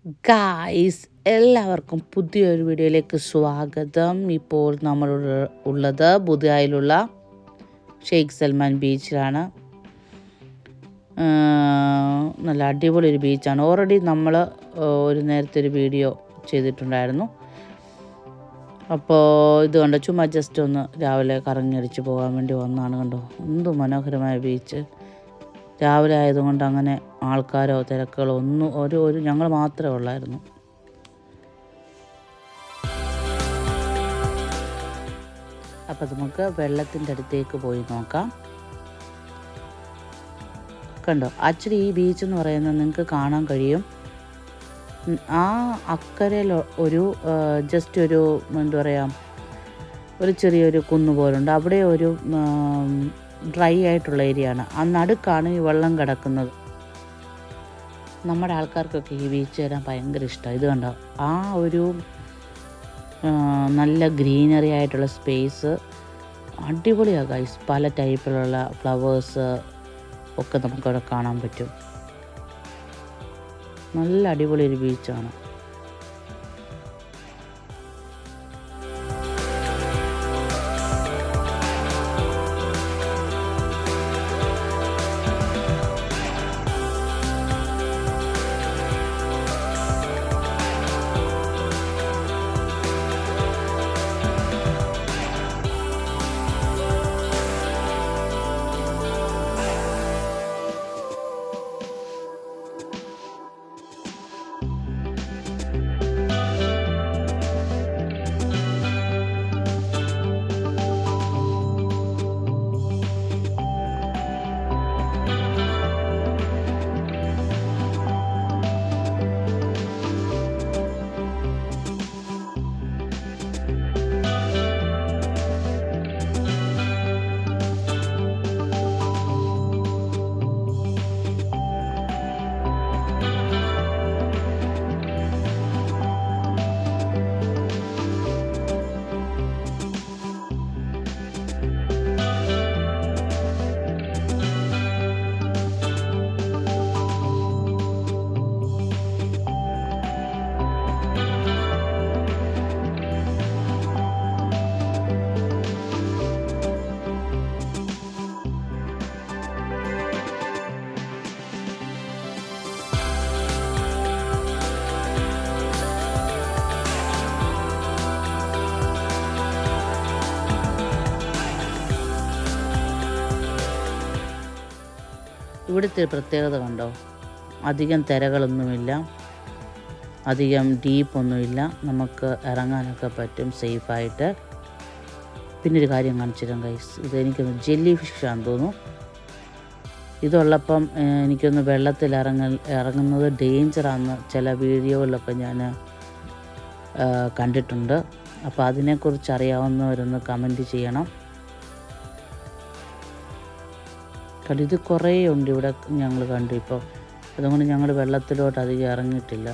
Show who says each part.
Speaker 1: Guys, എല്ലാവർക്കും പുതിയൊരു വീഡിയോയിലേക്ക് സ്വാഗതം. ഇപ്പോൾ നമ്മൾ ഉള്ളത് ബുദായിലുള്ള ഷെയ്ഖ് സൽമാൻ ബീച്ചിലാണ്. നല്ല അടിപൊളി ഒരു ബീച്ചാണ്. ഓൾറെഡി നമ്മൾ ഒരു നേരത്തെ ഒരു വീഡിയോ ചെയ്തിട്ടുണ്ടായിരുന്നു. അപ്പോൾ ഇത് കണ്ടോ, ചുമ്മാ ജസ്റ്റ് ഒന്ന് രാവിലെ കറങ്ങിയടിച്ച് പോകാൻ വേണ്ടി വന്നതാണ്. കണ്ടോ എന്ത് മനോഹരമായ ബീച്ച്. രാവിലെ ആയതുകൊണ്ട് അങ്ങനെ ആൾക്കാരോ തിരക്കുകളോ ഒന്നും ഒരു ഞങ്ങൾ മാത്രമേ ഉള്ളായിരുന്നു. അപ്പം നമുക്ക് വെള്ളത്തിൻ്റെ അടുത്തേക്ക് പോയി നോക്കാം. കണ്ടോ, ആക്ച്വലി ഈ ബീച്ച് എന്ന് പറയുന്നത് നിങ്ങൾക്ക് കാണാൻ കഴിയും. ആ അക്കരയിൽ ഒരു ജസ്റ്റ് ഒരു എന്താ പറയുക, ഒരു ചെറിയൊരു കുന്ന് പോലുണ്ട്. അവിടെ ഒരു ഡ്രൈ ആയിട്ടുള്ള ഏരിയ ആണ്. ആ നടുക്കാണ് ഈ വെള്ളം കിടക്കുന്നത്. നമ്മുടെ ആൾക്കാർക്കൊക്കെ ഈ ബീച്ച് വരാൻ ഭയങ്കര ഇഷ്ടമാണ്. ഇത് കണ്ടോ, ആ ഒരു നല്ല ഗ്രീനറി ആയിട്ടുള്ള സ്പേസ് അടിപൊളിയാണ് ഗൈസ്. പല ടൈപ്പിലുള്ള ഫ്ലവേഴ്സ് ഒക്കെ നമുക്കവിടെ കാണാൻ പറ്റും. നല്ല അടിപൊളി ഒരു ബീച്ചാണ്. ഇവിടുത്തെ പ്രത്യേകത കണ്ടോ, അധികം തിരകളൊന്നുമില്ല, അധികം ഡീപ്പൊന്നുമില്ല. നമുക്ക് ഇറങ്ങാനൊക്കെ പറ്റും സേഫായിട്ട്. പിന്നെ ഒരു കാര്യം കാണിച്ചിരാം ഗൈസ്. ഇതെനിക്കൊന്ന് ജെല്ലി ഫിഷാണെന്ന് തോന്നുന്നു. ഇതുള്ളപ്പം എനിക്കൊന്ന് വെള്ളത്തിൽ ഇറങ്ങുന്നത് ഡേഞ്ചറാണെന്ന് ചില വീഡിയോകളിലൊക്കെ ഞാൻ കണ്ടിട്ടുണ്ട്. അപ്പോൾ അതിനെക്കുറിച്ച് അറിയാവുന്നവരൊന്ന് കമൻറ്റ് ചെയ്യണം. ഇത് കുറേ ഉണ്ട് ഇവിടെ ഞങ്ങൾ കണ്ടു ഇപ്പോൾ. അതുകൊണ്ട് ഞങ്ങൾ വെള്ളത്തിലോട്ട് അധികം ഇറങ്ങിയിട്ടില്ല.